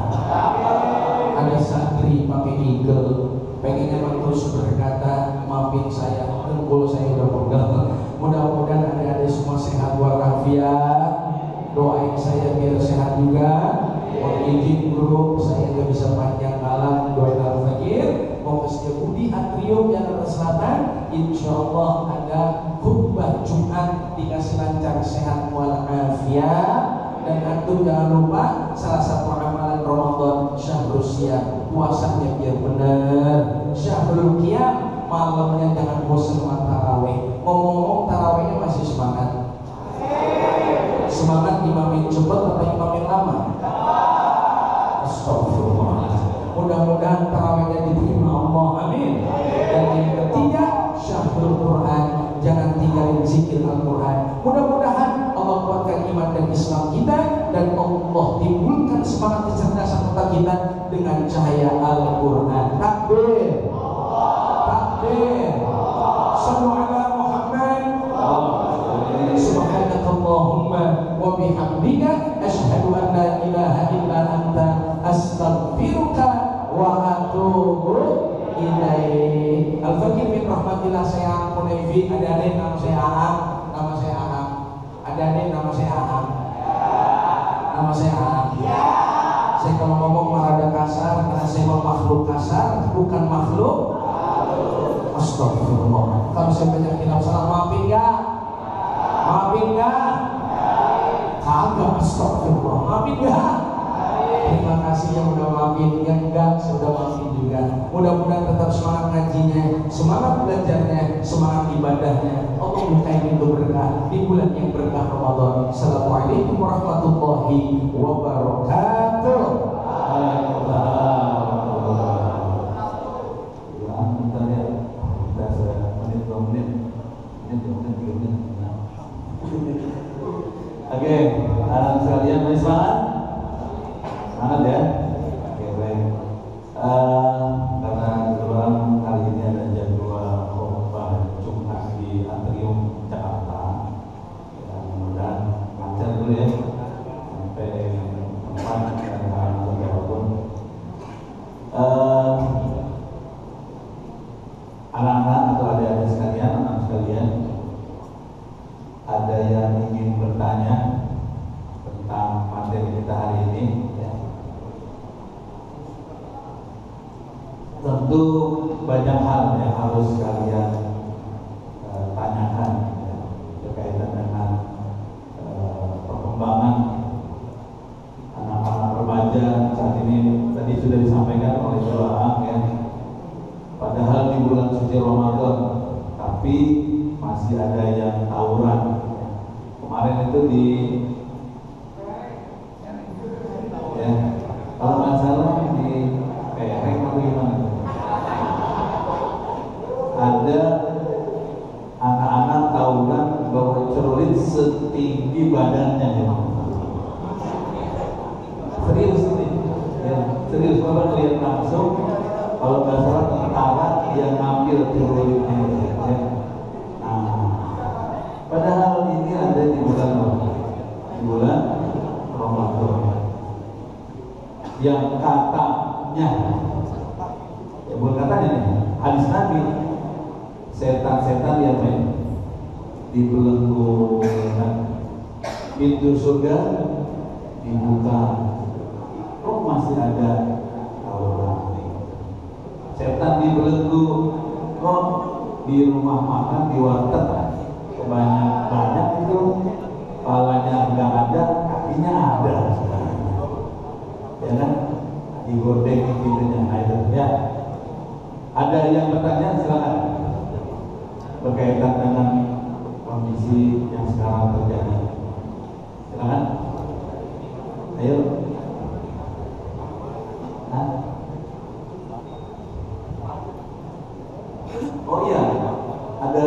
Ada santri pakai eagle, pengennya terus berkata, maafin saya, dengkul saya udah pegel. Mudah-mudahan adik-adik semua sehat walafiat. Doain saya biar sehat juga. Mohon izin guru, saya nggak bisa panjang malam. Doain Al-Fakir mau ke Setiabudi Atrium Jakarta Selatan. Insya Allah ada khutbah Jumat, dikasih lancar sehat walafiat. Dan antum jangan lupa salah satu amalan Ramadan Syahrul Siyam, puasanya biar benar. Syahrul Qiyam, malamnya jangan bosan sama tarawih. Ngomong-ngomong tarawihnya masih semangat? Semangat imamin cepat atau imamin lama? Astagfirullah. Mudah-mudahan tarawihnya diterima Allah, amin. Dan yang ketiga, Syahrul Quran, jangan tinggalin zikir Al-Quran. Mudah-mudahan Allah kuatkan iman dan Islam kita, dan Allah timbulkan semangat kecerdasan otak kita dengan cahaya Al-Quran. Takbir, takbir. Sallu ala Muhammad. Subhanakallahumma wa bihamdika asyhadu an la ilaha illa anta astaghfiruka wa atubu ilaik. Al-Fakir bin Rahmatillah saya Kunaifi. Adik-adik nama saya Aham. Nama saya Aham. Adik-adik nama saya Aham. Nama saya Aham. Saya kalau ngomong marada kasar karena saya mau makhluk kasar, bukan makhluk. Astagfirullah. Kalau saya banyak hilaf salah, maafin gak? Maafin gak? Kagak, astagfirullah. Maafin gak? Terima kasih yang udah maafin, yang enggak sudah maafin juga. Mudah-mudahan tetap semangat ngajinya, semangat belajarnya, semangat ibadahnya. Allah bukain pintu berkah di bulan yang berkah Ramadan. Assalamualaikum warahmatullahi wabarakatuh. Oke, anak sekalian, mari semangat. Semangat ya. Oke, baik. Karena kebetulan kali ini ada jadwal khotbah Jumat di Atrium Jakarta. Mudah-mudahan lancar dulu ya sampai tempat dan apapun. Anak-anak atau adik-adik sekalian, anak sekalian, ada yang ingin bertanya tentang materi kita hari ini ya. Tentu banyak hal yang harus kalian tanyakan ya, berkaitan dengan perkembangan anak-anak remaja saat ini. Tadi sudah disampaikan oleh doa ya, padahal di bulan suci Ramadan tapi masih ada yang tawuran. Kemarin itu di ya, kalau nggak salah di Pereng atau gimana, ada anak-anak tawuran bawa celurit setinggi badannya ya. Serius nih ya, serius. Bapak lihat langsung, kalau nggak salah tentara yang ngambil celuritnya ya. Padahal ini ada di bulan Ramadan. katanya, ya bukan katanya nih, hadis Nabi, setan-setan yang dibelenggu, pintu surga dibuka, kok masih ada orang? Setan dibelenggu, kok di rumah makan di warteg banyak itu palanya nggak ada, kakinya ada, ya kan? Digordeng pintunya, ya. Ada yang bertanya, silakan, berkaitan dengan kondisi yang sekarang terjadi. Silakan. Ayo. Hah? Oh iya, ada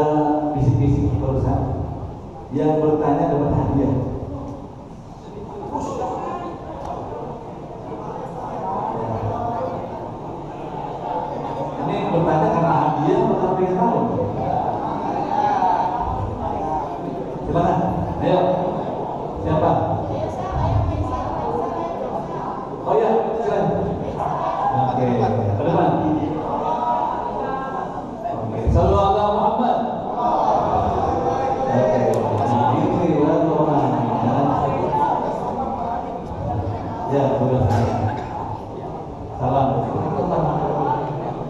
bisik-bisik barusan. Yang bertanya dapat hadiah. Ini bertanya karena hadiah atau pengen tahu? Silakan. Ayo. Siapa? Oh ya, silakan. Oke, ke depan. Oke, sallu ala Muhammad. Oke, nah ini ya orang. Ya, boleh. Salam.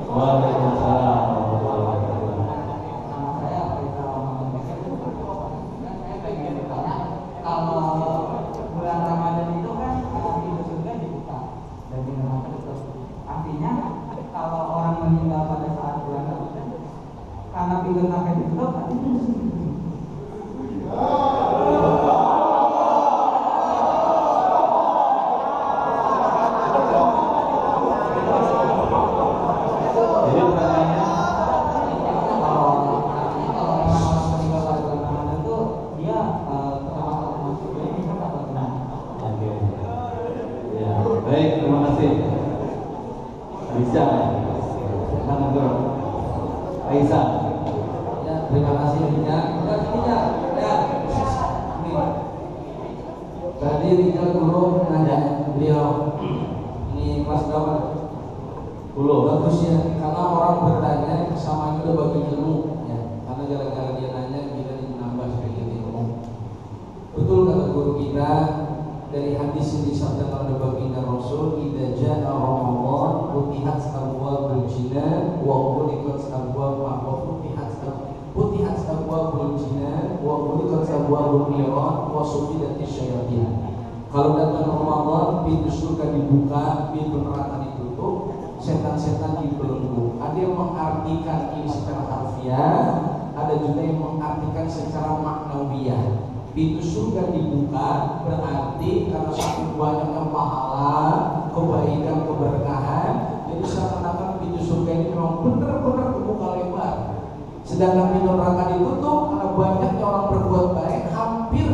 Waalaikumsalam. Karena pintu neraka ditutup, Jadi pertanyaannya, kalau meninggal pada bulan Ramadan itu dia termasuk masuk ini kan atau tidak? oke. Ya, baik, terima kasih. Bisa. Silakan dulu. Aisyah. Ya, terima kasih Rijal. Ya. Tadi Rijal guru nanya beliau, ini kelas berapa? 10. Bagus ya, karena orang bertanya sama itu udah bagi ilmu ya. Karena gara-gara dia nanya kita menambah sedikit ilmu. Betul kata guru kita dari hadis yang disabdakan oleh baginda Rasul, "Idza jaa Ramadan futihat abwaabul jinan wa ghuliqat abwaabul jinan wa ghuliqat abwaabul niran wa sufidatis syayatin." Kalau datang Ramadan, pintu surga dibuka, pintu neraka ditutup, setan-setan dibelenggu. Ada yang mengartikan ini secara harfiah, ada juga yang mengartikan secara maknawiyah. Pintu surga dibuka berarti karena saking banyaknya pahala, kebaikan, keberkahan, jadi seakan-akan pintu surga ini memang benar-benar terbuka lebar. Sedangkan pintu neraka ditutup karena banyaknya orang berbuat baik, hampir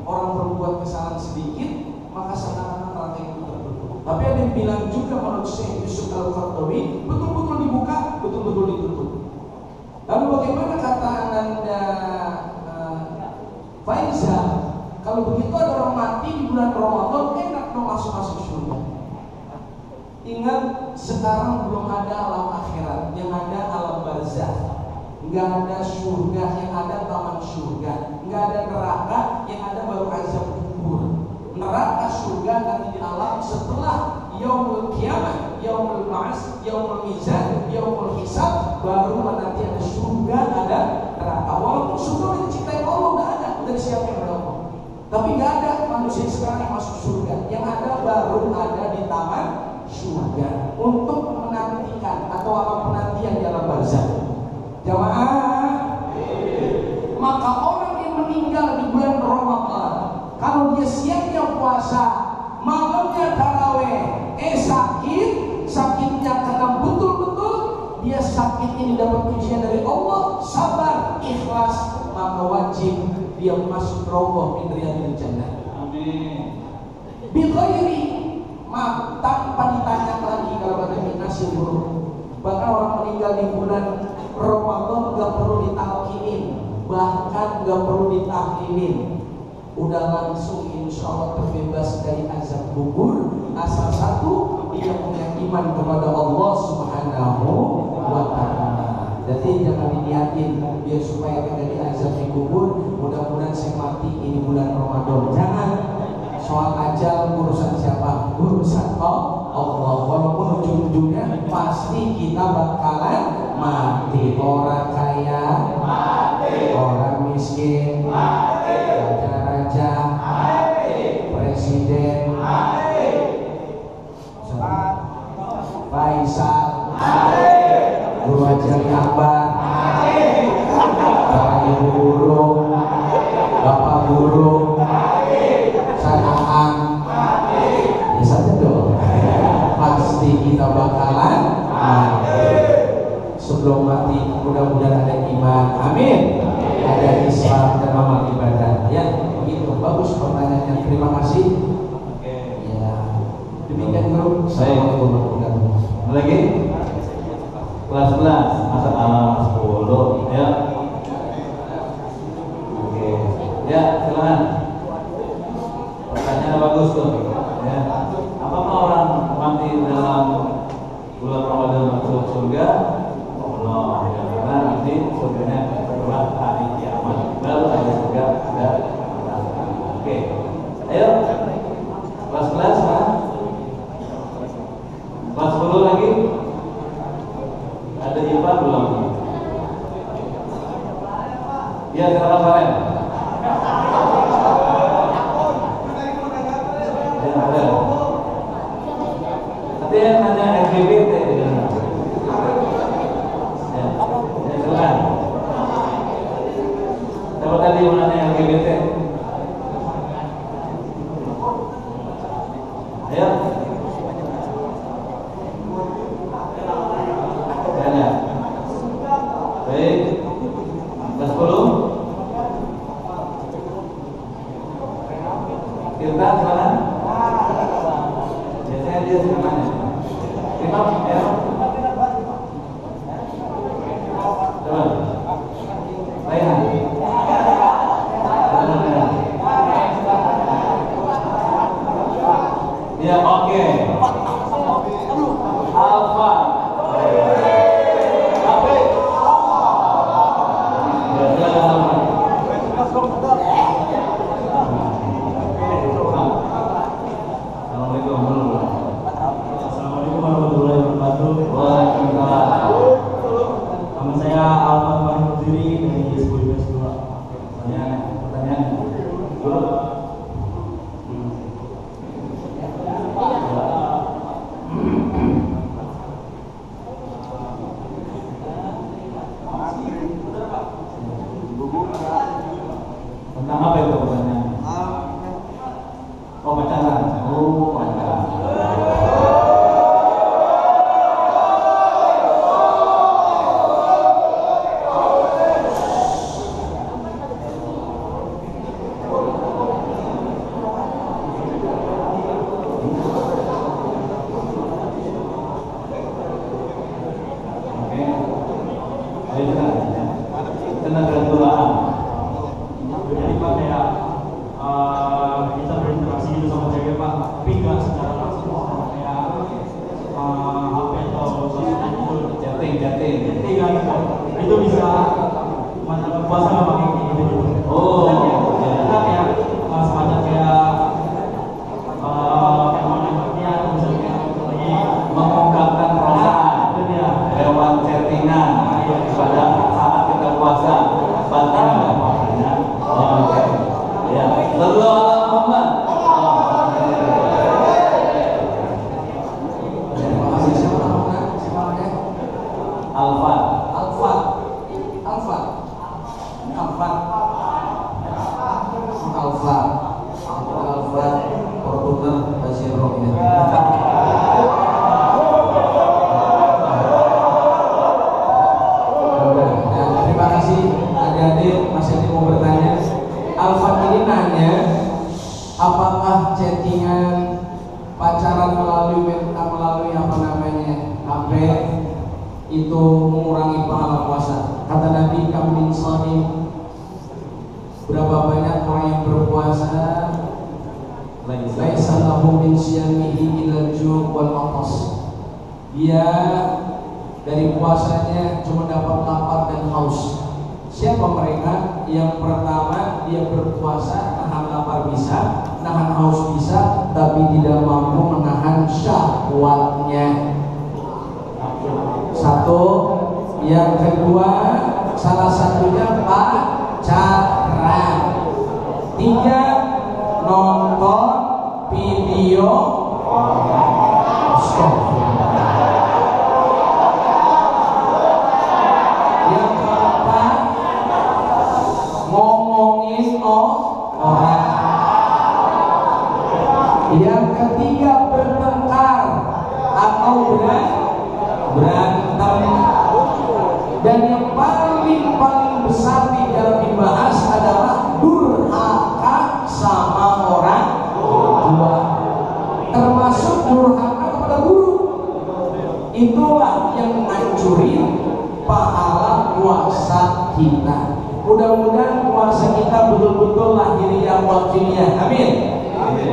orang berbuat kesalahan sedikit, maka seakan-akan neraka itu tertutup. Tapi ada yang bilang juga menurut Syekh Yusuf Al-Qaradawi, betul-betul dibuka, betul-betul ditutup. Lalu bagaimana kata Anda Faizal, kalau begitu ada orang mati di bulan Ramadan, enak dong masuk surga. Ingat, sekarang belum ada alam akhirat, yang ada alam barzakh. Nggak ada surga, yang ada taman surga. Nggak ada neraka, yang ada baru azab kubur. Neraka surga nanti di alam setelah yaumul qiyamah, yaumul ba'ats, yaumul mizan, yaumul hisab, baru nanti ada surga, ada neraka. Walaupun surga itu diciptain Allah, nggak ada, udah disiapin oleh Allah. Tapi nggak ada manusia sekarang yang masuk surga. Yang ada baru ada di taman surga untuk menantikan atau alam penantian di alam barzakh. Jamaah, maka orang yang meninggal di bulan Ramadan, kalau dia siangnya puasa, malamnya taraweh, sakitnya karena betul-betul dia sakit ini dapat ujian dari Allah, sabar, ikhlas, maka wajib dia masuk roboh min riyadil jannah. Amin. Bighairi, maaf, tanpa ditanya lagi kalau kata Nasir Guru. Bahkan orang meninggal di bulan Ramadan gak perlu ditalkinin, bahkan gak perlu ditahlilin, udah langsung insya Allah terbebas dari azab kubur, asal satu yang punya iman kepada Allah Subhanahu wa Ta'ala. Jadi jangan diniatin biar supaya kita diazab di kubur, mudah-mudahan saya mati ini bulan Ramadan. Jangan. Soal ajal urusan siapa? Urusan Allah. Walaupun ujung-ujungnya pasti kita bakalan mati. Orang kaya mati, orang miskin mati, raja-raja mati, presiden mati, Faisal mati, Guru Haji Akbar mati, para ibu guru, bapak guru, Sanaan ya saja dong. Pasti kita bakalan mati. Sebelum mati mudah-mudahan ada iman, amin, ada Islam dan amal ibadah. Ya begitu, bagus pertanyaannya, terima kasih. Ya demikian guru. Assalamualaikum warahmatullahi wabarakatuh. Lagi kelas 11 masa alam 10 ya. Oke ya, silakan. Pertanyaan bagus tuh ya. Apakah orang mati dalam bulan Ramadan masuk surga? Allah ya, karena nanti surganya setelah hari kiamat baru ada surga dan neraka. Oke, ayo kelas 11 kan? Kelas 10 lagi ada IPA belum? Ya, silakan Faren. Nanti yang nanya LGBT ya, silakan. Siapa tadi yang nanya LGBT? Ayo. Tanya. Baik. Kelas 10. Kita silakan. Biasanya dia silakan. Imam ya. Coba. Raihan. Ya, oke. Alfa. Apa? Ya, silakan Alfa. Assalamualaikum warahmatullahi wabarakatuh. Waalaikumsalam. Nama saya Alfa Marhudiri dari Sekolah IPS 2. Pertanyaan. Tentang apa itu pertanyaan? Oh, pacaran. Oh, pacaran. Oke. Ayo tentang keduaan. Jadi Pak kayak kita berinteraksi gitu sama cewek Pak, tapi nggak secara langsung sama kayak HP atau sosmed gitu. Chatting. Jadi kan itu bisa mata puasa nggak pakai kayak gitu gitu. Oh, Kita kayak semacam kayak mana atau misalnya lagi mengungkapkan perasaan itu dia. lewat chattingan pada saat kita puasa, batal nggak puasanya? Oke. Ya, sallu ala Muhammad. Terima kasih. Siapa namanya? Alfa. Alfa. Fortuner Basiro ya. Terima kasih adik-adik masih ada mau bertanya. Alfa ini nanya, apakah chattingan pacaran melalui apa namanya HP itu mengurangi pahala puasa? Kata Nabi, kam min shaim, berapa banyak orang yang berpuasa laisa lahu min siyamihi illa al-ju' wal 'atas, dia dari puasanya cuma dapat lapar dan haus. Siapa mereka? Yang pertama, dia berpuasa, nahan lapar bisa, nahan haus bisa, tapi tidak mampu menahan syahwatnya. Satu. Yang kedua, salah satunya pacaran. Tiga, nonton video. Yang keempat, ngomongin orang. Yang ketiga, bertengkar atau berantem. Dan yang paling besar di dalam dibahas adalah durhaka sama orang tua, termasuk durhaka kepada guru. Itulah yang menghancurin pahala puasa kita. Mudah-mudahan puasa kita betul-betul lahiriah wakiliyah. Amin.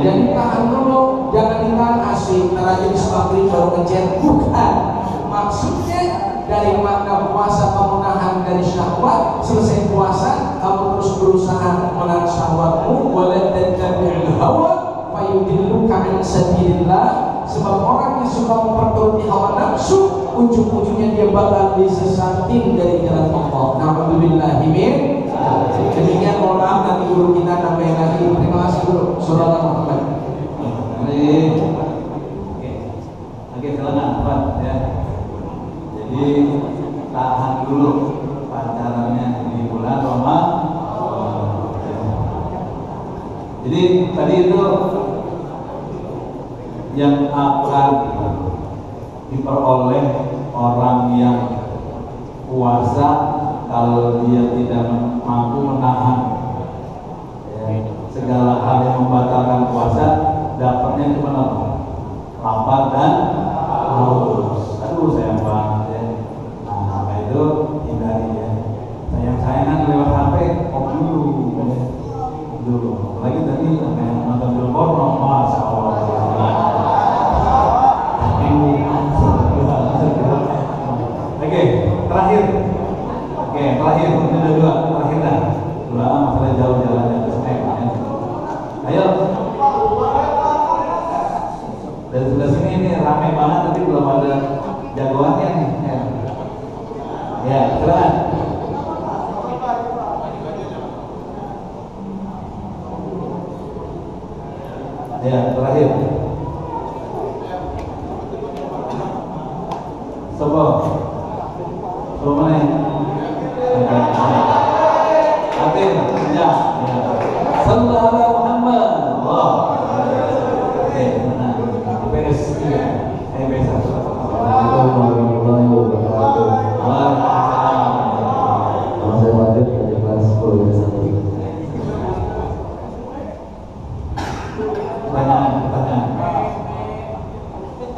Jadi tahan dulu, jangan ditahan asik, ntar aja di maghrib baru ngechat. Bukan. Maksudnya dari makna puasa kamu nahan dari syahwat, selesai puasa kamu terus berusaha menahan syahwatmu. Wala tattabi'il hawa fayudilluka an sabilillah. Sebab orang yang suka memperturuti hawa nafsu, ujung-ujungnya dia bakal disesatin dari jalan Allah. Na'udzubillahi min. Demikian, mohon maaf nanti guru kita nambahin lagi. Terima kasih guru. Saudara Muhammad. Oke, silakan Pak ya. Jadi tahan dulu pacarannya di bulan Ramadan. Jadi tadi itu yang akan diperoleh orang yang puasa kalau dia tidak mampu menahan ya, segala hal yang membatalkan puasa, dapatnya cuma apa? Lapar dan haus. Aduh sayang banget ya. Nah, apa itu hindari ya. Sayang-sayangan lewat HP, off dulu ya. Dulu. Apalagi tadi apa yang nonton film porno, masya Allah. Oke, terakhir. Terakhir dah. Doa masalah jauh jalannya ke snack ya. Ayo. Dari sebelah sini ini ramai banget, tapi belum ada jagoannya nih. Ya, silakan. Ya, terakhir. Sopo. Mana? Atin, ya. Sallallahu alaihi Muhammad. Allah. Oke, mana? Beres. Biasa. Assalamualaikum warahmatullahi wabarakatuh. Waalaikumsalam. Nama saya Fadil dari kelas 10 S1. Pertanyaan.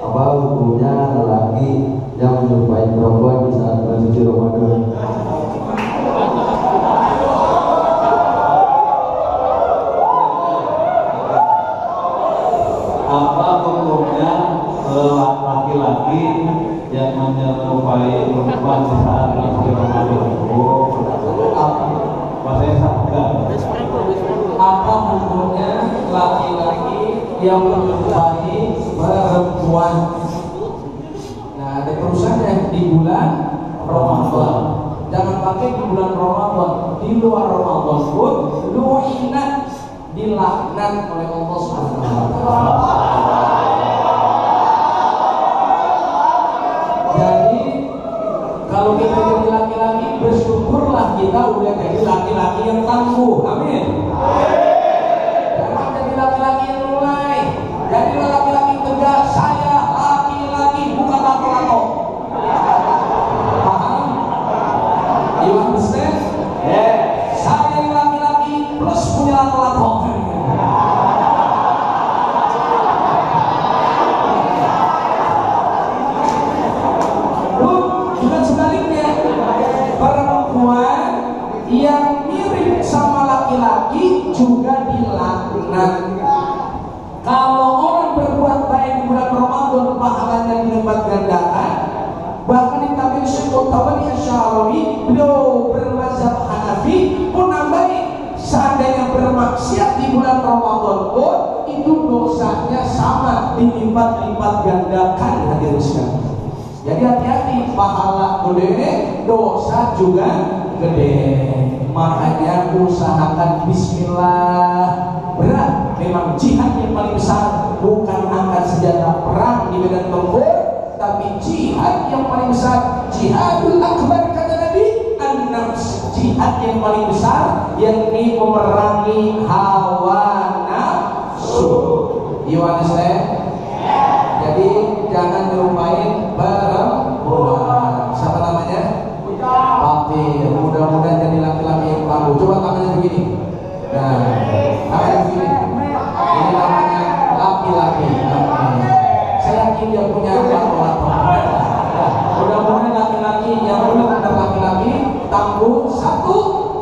Apa hukumnya lelaki yang menyerupai perempuan di saat bulan suci Ramadan? Apa hukumnya laki-laki yang menyerupai perempuan di saat bulan suci Ramadan? Bahasanya sabda. Apa hukumnya laki-laki yang menyerupai perempuan? Nah, ada terusannya di bulan Ramadan. Jangan pakai di bulan Ramadan, di luar Ramadan pun lu'inat, dilaknat oleh Allah Subhanahu wa taala. Jadi kalau kita jadi laki-laki, bersyukurlah kita udah jadi laki-laki yang tangguh. Amin. Jangan jadi laki-laki yang mulai. Jadi laki-laki tegas. Saya laki-laki, bukan lato-lato. Paham? You understand? Saya laki-laki plus punya lato-lato. Juga sebaliknya, perempuan yang mirip sama laki-laki dosanya sama dilipat-lipat gandakan hadirin sekalian. Jadi hati-hati, pahala gede, dosa juga gede. Makanya usahakan bismillah. Berat memang jihad yang paling besar bukan angkat senjata perang di medan tempur, tapi jihad yang paling besar, jihadul akbar kata Nabi, an-nafs, jihad yang paling besar yakni memerangi hawa nafsu. You understand? Jadi jangan nyerupain perempuan. Siapa namanya? Papi. Mudah-mudahan jadi laki-laki yang tangguh. Coba tangannya begini. Nah, tangannya begini. Ini namanya laki-laki. Saya yakin dia punya lato-lato. Mudah-mudahan laki-laki yang benar-benar laki-laki, tangguh. Satu,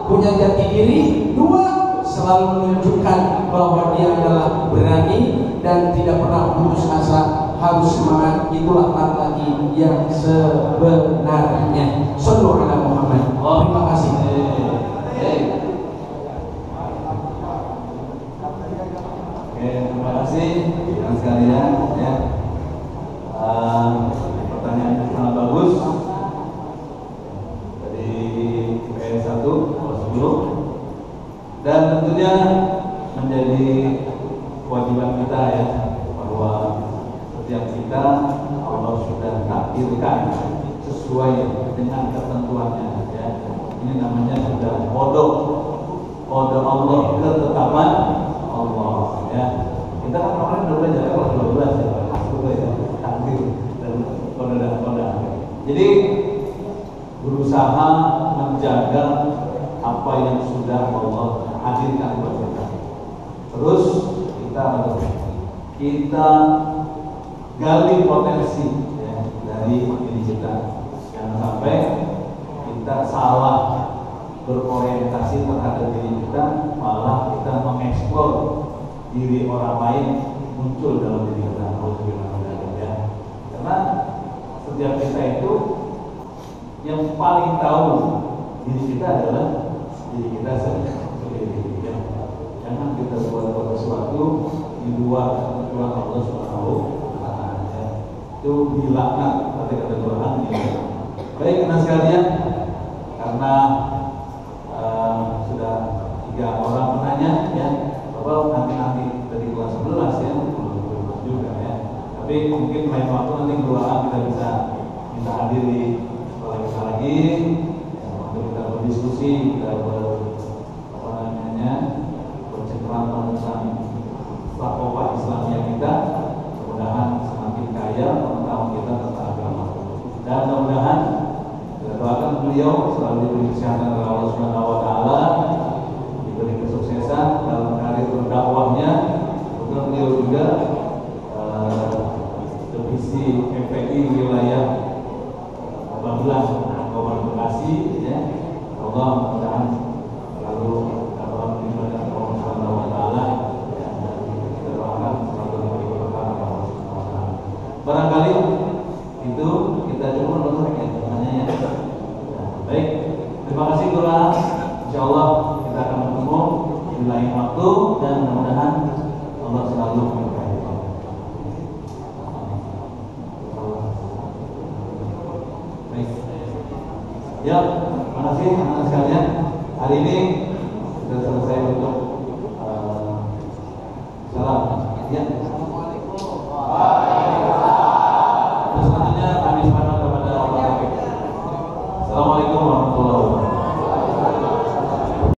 punya jati diri. Dua, selalu menunjukkan bahwa dia adalah berani dan tidak pernah putus asa, harus semangat. Itulah laki-laki yang sebenarnya. Sallu ala Muhammad. Terima kasih. Oke, terima kasih teman sekalian ya. Pertanyaan yang sangat bagus dari PS1 kelas 10, dan tentunya menjadi kewajiban kita ya, bahwa setiap kita Allah sudah takdirkan sesuai dengan ketentuannya ya. Ini namanya sudah kodok Allah, ketetapan Allah ya. Kita kan kemarin udah belajar kelas 12 ya, betul ya, takdir dan koda. Jadi berusaha menjaga apa yang sudah Allah hadirkan buat kita. Terus kita gali potensi ya, dari diri kita. Jangan sampai kita salah berorientasi terhadap diri kita, malah kita mengeksplor diri orang lain muncul dalam diri kita. Ya. Karena setiap kita itu yang paling tahu diri kita adalah diri kita sendiri. Ya. Jangan kita buat sesuatu di luar ketentuan Allah Subhanahu wa Ta'ala. Itu dilaknat kata Quran ya. Baik teman sekalian, karena sudah 3 orang menanya ya, Bapak nanti dari kelas 11 ya, belum juga ya. Tapi mungkin lain waktu nanti keluaran kita bisa minta hadir di sekolah kita lagi ya, untuk kita berdiskusi, kita bercengkrama tentang fakta Islamiyah kita. Mudah-mudahan semakin kaya pengetahuan kita tentang agama, dan mudah-mudahan kita doakan beliau selalu diberi kesehatan oleh Allah Subhanahu wa Ta'ala, diberi kesuksesan dalam karir berdakwahnya. Kemudian beliau juga divisi FPI wilayah Banglang Kabupaten Bekasi ya. Allah mudah-mudahan selalu dalam ibadah Allah Subhanahu wa Ta'ala ya, dan kita doakan selalu diberi berkah Allah Subhanahu wa Ta'ala. Barangkali itu kita coba nonton ya pertanyaannya. Baik, terima kasih Quran. Insyaallah kita akan bertemu di lain waktu, dan mudah-mudahan Allah selalu memberkati. Baik. Ya, terima kasih teman-teman sekalian. Hari ini